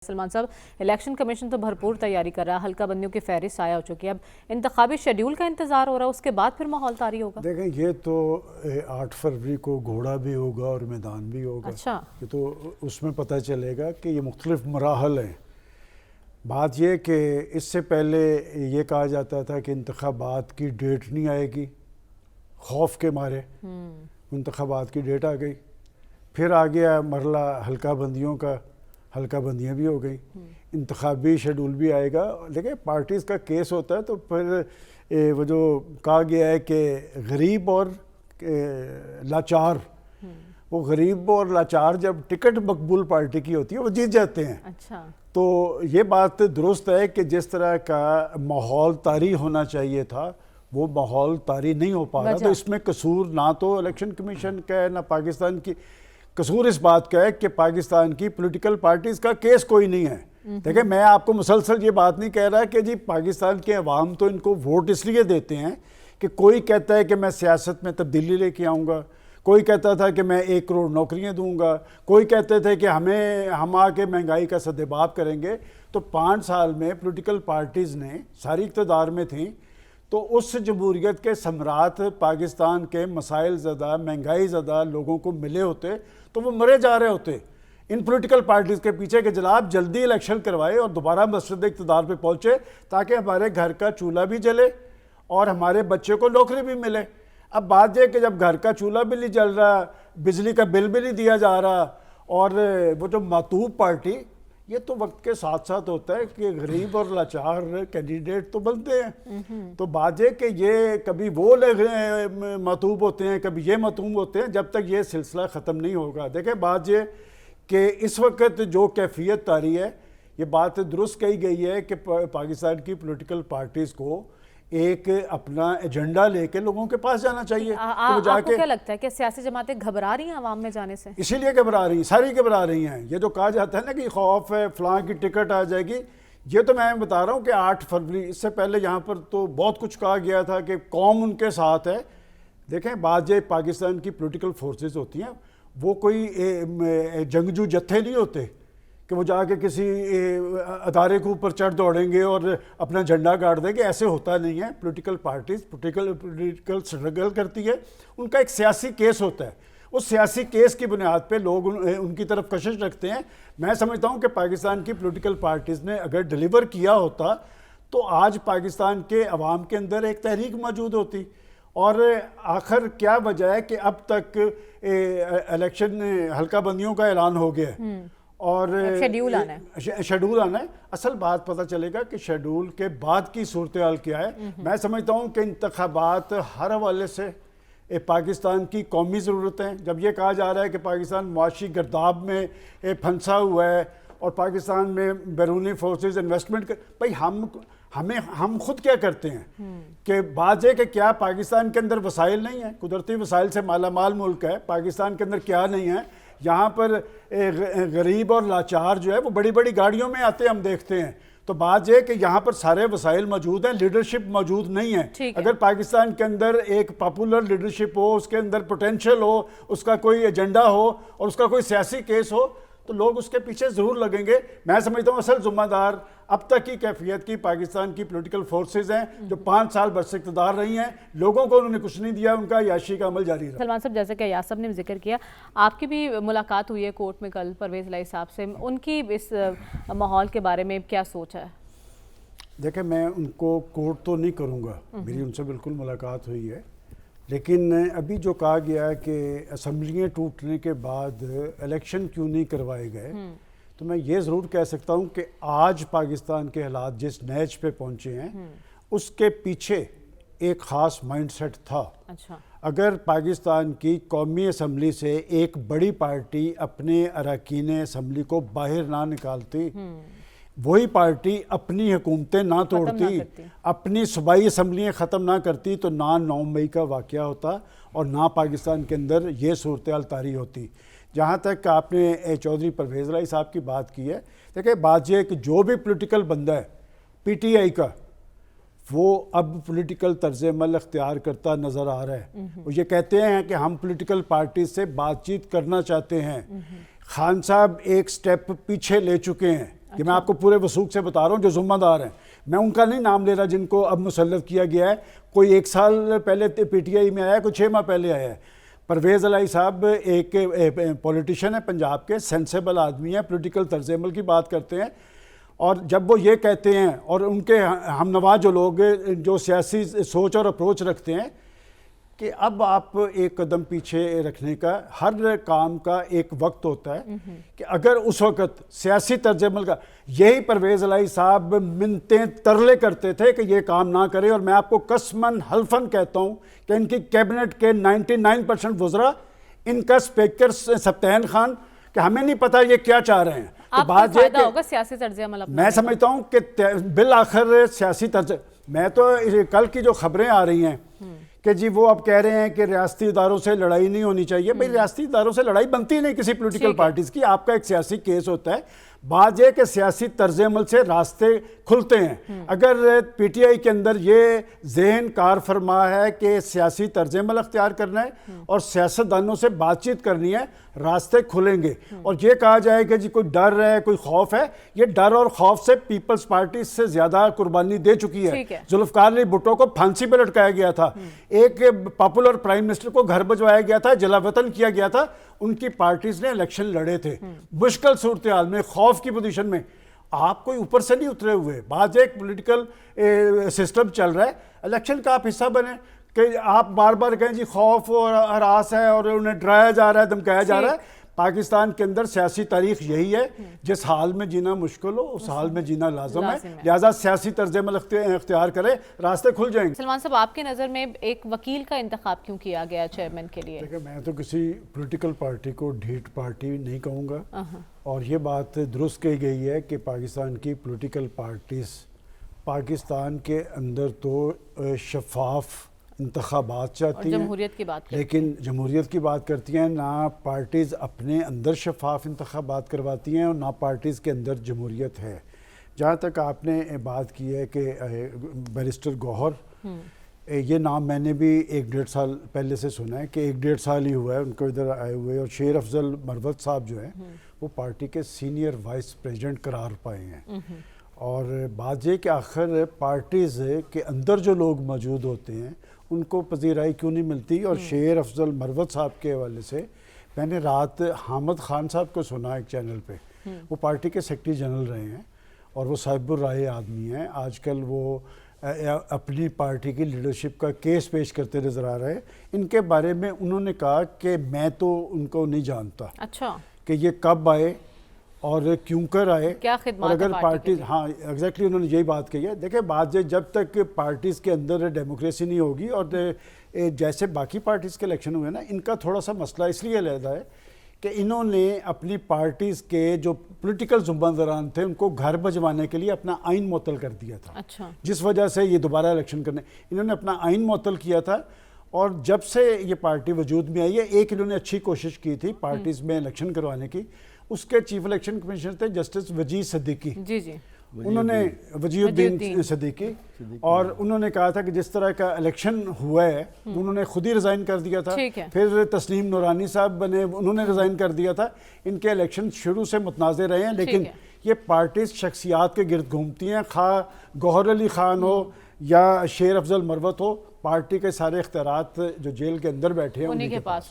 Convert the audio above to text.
सलमान साहब, election commission तो भरपूर तैयारी कर रहा है, हल्का बंदियों की फहरिस्त आया हो चुकी है, अब इंतखाबी शेड्यूल का इंतजार हो रहा है, उसके बाद फिर माहौल तारी होगा। देखें, ये तो 8 फरवरी को घोड़ा भी होगा और मैदान भी होगा। अच्छा, ये तो उसमें पता चलेगा कि ये मुख्तलिफ मराहल हैं। बात ये कि इससे पहले ये कहा जाता था कि इंतखाबात की डेट नहीं आएगी, खौफ के मारे इंतखाबात की डेट आ गई। फिर आ गया मरला हल्का बंदियों का, हल्का बंदियाँ भी हो गई, इंतखाबी शेड्यूल भी आएगा। देखिए, पार्टीज़ का केस होता है तो फिर वो जो कहा गया है कि गरीब और लाचार, वो गरीब और लाचार जब टिकट मकबूल पार्टी की होती है वो जीत जाते हैं। अच्छा, तो ये बात दुरुस्त है कि जिस तरह का माहौल तारी होना चाहिए था वो माहौल तारी नहीं हो पा रहा। तो इसमें कसूर ना तो इलेक्शन कमीशन का है ना पाकिस्तान की, कसूर इस बात का है कि पाकिस्तान की पॉलिटिकल पार्टीज़ का केस कोई नहीं है। देखिए, मैं आपको मुसलसल ये बात नहीं कह रहा कि जी पाकिस्तान के अवाम तो इनको वोट इसलिए देते हैं कि कोई कहता है कि मैं सियासत में तब्दीली लेके आऊँगा, कोई कहता था कि मैं 1 करोड़ नौकरियां दूंगा, कोई कहते थे कि हम आके महंगाई का सद्देबाब करेंगे। तो 5 साल में पॉलिटिकल पार्टीज़ ने सारी इक़्तिदार में थी, तो उस जमहूरियत के सम्राट पाकिस्तान के मसाइल ज़्यादा, महंगाई ज़्यादा लोगों को मिले होते तो वो मरे जा रहे होते इन पॉलिटिकल पार्टीज़ के पीछे कि जनाब जल्दी इलेक्शन करवाए और दोबारा मसरद इक़्तिदार पे पहुँचे ताकि हमारे घर का चूल्हा भी जले और हमारे बच्चे को नौकरी भी मिले। अब बात यह कि जब घर का चूल्हा भी नहीं जल रहा, बिजली का बिल भी नहीं दिया जा रहा, और वो जो मातूब पार्टी, ये तो वक्त के साथ साथ होता है कि गरीब और लाचार कैंडिडेट तो बनते हैं। तो बात यह कि ये कभी वो मातूब होते हैं, कभी ये मातूब होते हैं, जब तक ये सिलसिला ख़त्म नहीं होगा। देखें, बात ये कि इस वक्त जो कैफियत तारी है, ये बात दुरुस्त कही गई है कि पाकिस्तान की पॉलिटिकल पार्टीज़ को एक अपना एजेंडा लेके लोगों के पास जाना चाहिए। तो आपको क्या लगता है कि सियासी जमातें घबरा रही हैं आवाम में जाने से? इसीलिए घबरा रही हैं, सारी घबरा रही हैं। ये जो कहा जाता है ना कि खौफ है फलां की टिकट आ जाएगी, ये तो मैं बता रहा हूँ कि 8 फरवरी, इससे पहले यहाँ पर तो बहुत कुछ कहा गया था कि कौम उनके साथ है। देखें, बात ये पाकिस्तान की पॉलिटिकल फोर्सेस होती हैं, वो कोई जंगजू जत्थे नहीं होते कि वो जाके किसी अदारे के ऊपर चढ़ दौड़ेंगे और अपना झंडा गाड़ देंगे। ऐसे होता नहीं है। पॉलिटिकल पार्टीज पॉलिटिकल स्ट्रगल करती है, उनका एक सियासी केस होता है, उस सियासी केस की बुनियाद पे लोग उनकी तरफ कशिश रखते हैं। मैं समझता हूँ कि पाकिस्तान की पॉलिटिकल पार्टीज़ ने अगर डिलीवर किया होता तो आज पाकिस्तान के अवाम के अंदर एक तहरीक मौजूद होती। और आखिर क्या वजह है कि अब तक इलेक्शन हल्का बंदियों का ऐलान हो गया और शेड्यूल आना है। असल बात पता चलेगा कि शेड्यूल के बाद की सूरत हाल क्या है। मैं समझता हूँ कि इंतखाबात हर हवाले से पाकिस्तान की कौमी ज़रूरत है। जब ये कहा जा रहा है कि पाकिस्तान मुआशी गर्दाब में फंसा हुआ है और पाकिस्तान में बैरूनी फोर्सेस इन्वेस्टमेंट भाई हम खुद क्या करते हैं कि बात है कि क्या पाकिस्तान के अंदर वसाइल नहीं है? कुदरती वसाइल से मालामाल मुल्क है। पाकिस्तान के अंदर क्या नहीं है? यहाँ पर गरीब और लाचार जो है वो बड़ी बड़ी गाड़ियों में आते हैं, हम देखते हैं। तो बात यह कि यहाँ पर सारे वसाइल मौजूद हैं, लीडरशिप मौजूद नहीं है। अगर पाकिस्तान के अंदर एक पॉपुलर लीडरशिप हो, उसके अंदर पोटेंशियल हो, उसका कोई एजेंडा हो और उसका कोई सियासी केस हो, तो लोग उसके पीछे ज़रूर लगेंगे। मैं समझता हूँ असल ज़िम्मेदार अब तक की कैफियत की पाकिस्तान की पॉलिटिकल फोर्सेस हैं जो 5 साल बरस इक़्तिदार रही हैं। लोगों को उन्होंने कुछ नहीं दिया, उनका याशी का अमल जारी रहा। सलमान साहब, जैसे कि अय्याज साहब ने जिक्र किया, आपकी भी मुलाकात हुई है कोर्ट में कल परवेज़ इलाही साहब से, उनकी इस माहौल के बारे में क्या सोच है? देखिए, मैं उनको कोर्ट तो नहीं करूँगा, मेरी उनसे बिल्कुल मुलाकात हुई है, लेकिन अभी जो कहा गया है कि असम्बलियाँ टूटने के बाद इलेक्शन क्यों नहीं करवाए गए, तो मैं ये ज़रूर कह सकता हूँ कि आज पाकिस्तान के हालात जिस नैज पे पहुँचे हैं उसके पीछे एक ख़ास माइंडसेट था। अच्छा, अगर पाकिस्तान की कौमी असम्बली से एक बड़ी पार्टी अपने अरकान असम्बली को बाहर ना निकालती, वही पार्टी अपनी हुकूमतें ना तोड़ती, अपनी सूबाई असम्बलियाँ ख़त्म ना करती, तो ना 9 मई का वाक़या होता और ना पाकिस्तान के अंदर ये सूरत हाल तारी होती। जहाँ तक आपने चौधरी परवेज़ इलाही साहब की बात की है, देखिए बात यह है कि जो भी पॉलिटिकल बंदा है PTI का, वो अब पॉलिटिकल तर्ज अमल अख्तियार करता नज़र आ रहा है। वो ये कहते हैं कि हम पॉलिटिकल पार्टी से बातचीत करना चाहते हैं। खान साहब एक स्टेप पीछे ले चुके हैं ये मैं आपको पूरे वसूख से बता रहा हूँ जो जिम्मेदार हैं। मैं उनका नहीं नाम ले रहा जिनको अब मुसल्लत किया गया है। कोई 1 साल पहले PTI में आया है, कोई 6 माह पहले आया है। परवेज़ इलाही साहब एक पॉलिटिशियन है, पंजाब के, सेंसेबल आदमी है, पॉलिटिकल तर्ज अमल की बात करते हैं। और जब वो ये कहते हैं और उनके हमनवा जो लोग जो सियासी सोच और अप्रोच रखते हैं कि अब आप एक कदम पीछे रखने का, हर काम का एक वक्त होता है कि अगर उस वक्त सियासी तर्ज अमल का, यही परवेज़ इलाही साहब मिन्नतें तरले करते थे कि ये काम ना करें। और मैं आपको कसमन हल्फन कहता हूँ कि इनकी कैबिनेट के 99% वज़रा, इनका स्पीकर सफ्तान खान, कि हमें नहीं पता ये क्या चाह रहे हैं। तो बात फायदा होगा सियासी तर्ज अमल अपनाने मैं समझता हूँ कि बिल आखिर सियासी तर्ज, मैं तो कल की जो खबरें आ रही हैं कि जी वो अब कह रहे हैं कि रियासती इदारों से लड़ाई नहीं होनी चाहिए। भाई रियासती इदारों से लड़ाई बनती नहीं किसी पॉलिटिकल पार्टीज की, आपका एक सियासी केस होता है। बात यह कि सियासी तर्ज अमल से रास्ते खुलते हैं। अगर PTI के अंदर ये जहन कार फरमा है कि सियासी तर्ज अमल अख्तियार करना है और सियासतदानों से बातचीत करनी है, रास्ते खुलेंगे। और ये कहा जाए कि जी कोई डर है, कोई खौफ है, ये डर और खौफ से पीपल्स पार्टी से ज्यादा कुर्बानी दे चुकी है। जुल्फकार अली भुट्टो को फांसी पर लटकाया गया था, एक पॉपुलर प्राइम मिनिस्टर को घर भिजवाया गया था, जलावतन किया गया था, उनकी पार्टीज ने इलेक्शन लड़े थे मुश्किल सूरत हाल में, खौफ की पोजीशन में। आप कोई ऊपर से नहीं उतरे हुए, बाद एक पॉलिटिकल सिस्टम चल रहा है, इलेक्शन का आप हिस्सा बने कि आप बार बार कहें जी खौफ और हरास है और उन्हें डराया जा रहा है, धमकाया जा रहा है। पाकिस्तान के अंदर सियासी तारीख यही है, जिस हाल में जीना मुश्किल हो उस हाल में जीना लाजम है, लिहाजा सियासी तर्ज अमल अख्तियार करें, रास्ते खुल जाएंगे। सलमान साहब, आपकी नज़र में एक वकील का इंतखाब क्यों किया गया चेयरमैन के लिए? देखिए, मैं तो किसी पॉलिटिकल पार्टी को ढीठ पार्टी नहीं कहूँगा, और ये बात दुरुस्त कही गई है कि पाकिस्तान की पॉलिटिकल पार्टीज पाकिस्तान के अंदर तो शफाफ इंतखाबात चाहती हैं, जमहूरियत की बात, लेकिन जमहूरियत की बात करती हैं ना, पार्टीज़ अपने अंदर शफाफ इंतखाबात करवाती हैं और ना पार्टीज़ के अंदर जमहूरियत है। जहाँ तक आपने बात की है कि बैरिस्टर गौहर, ये नाम मैंने भी 1-1.5 साल पहले से सुना है कि 1-1.5 साल ही हुआ है उनको इधर आए हुए। और शेर अफजल मरवत साहब जो है वो पार्टी के सीनियर वाइस प्रेसिडेंट करार पाए हैं। और बात यह कि आखिर पार्टीज़ के अंदर जो लोग मौजूद होते हैं उनको पजीराई क्यों नहीं मिलती। और शेर अफजल मरवत साहब के हवाले से मैंने रात हामिद खान साहब को सुना एक चैनल पे, वो पार्टी के सेक्रेटरी जनरल रहे हैं और वो साहिबुर राय आदमी हैं। आजकल वो अपनी पार्टी की लीडरशिप का केस पेश करते नज़र आ रहे हैं। इनके बारे में उन्होंने कहा कि मैं तो उनको नहीं जानता, अच्छा, कि ये कब आए और क्यों कर आए, क्या और अगर पार्टी, हाँ एग्जैक्टली उन्होंने यही बात कही है। देखिए बात जब तक पार्टीज़ के अंदर डेमोक्रेसी नहीं होगी, और जैसे बाकी पार्टीज़ के इलेक्शन हुए ना, इनका थोड़ा सा मसला इसलिए अलहदा है कि इन्होंने अपनी पार्टीज़ के जो पॉलिटिकल जुम्मेदारान थे उनको घर भजवाने के लिए अपना आइन मुअत्तल कर दिया था। अच्छा। जिस वजह से ये दोबारा इलेक्शन करने इन्होंने अपना आइन मुअत्तल किया था। और जब से ये पार्टी वजूद में आई है, एक इन्होंने अच्छी कोशिश की थी पार्टीज़ में इलेक्शन करवाने की। उसके चीफ इलेक्शन कमिश्नर थे जस्टिस वजीद सदीकी, जी उन्होंने वजीउद्दीन सदीकी, और उन्होंने कहा था कि जिस तरह का इलेक्शन हुआ है उन्होंने खुद ही रिज़ाइन कर दिया था। फिर तस्नीम नूरानी साहब बने, उन्होंने रिज़ाइन कर दिया था। इनके इलेक्शन शुरू से मुतनाज़े रहे हैं, लेकिन ये पार्टीज शख्सियात के गिर्द घूमती हैं, खा गौहर अली खान हो या शेर अफजल मरवत हो, पार्टी के सारे इख्तियारात जो जेल के अंदर बैठे हैं उन्हीं के पास